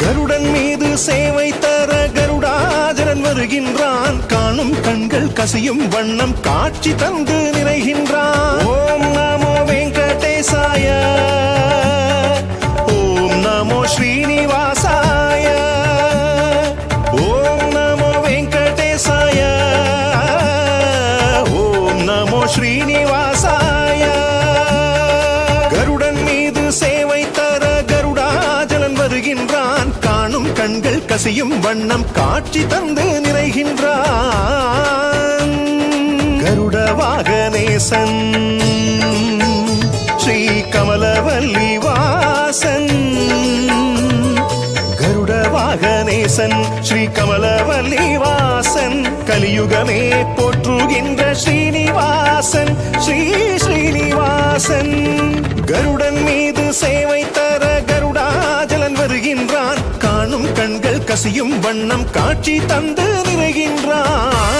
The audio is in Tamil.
கருடன் மீது சேவை தர கருடாஜலன் வருகின்றான். காணும் கண்கள் கசியும் வண்ணம் காட்சி தந்து நிறைகின்றான். ஓம் நமோ வெங்கடேசாய, ஓம் நமோ ஸ்ரீனிவாசாய, ஓம் நமோ வெங்கடேசாய, ஓம் நமோ ஸ்ரீனிவாசாய. கருடன் மீது சேவை தர கருடாஜலன் வருகின்றான். காணும் கண்கள் கசியும் வண்ணம் காட்சி தந்து நிறைகின்றான். கருட வாகனேசன் ஸ்ரீ கமலவல்லி வாசன், கருட வாகனேசன் ஸ்ரீ கமலவல்லி வாசன், கலியுகமே போற்றுகின்ற ஸ்ரீனிவாசன் ஸ்ரீ ஸ்ரீனிவாசன். கருடன் மீது சேவை தர கருடாஜலன் வருகின்றான். காணும் கண்கள் கசியும் வண்ணம் காட்சி தந்து நிறைகின்றான்.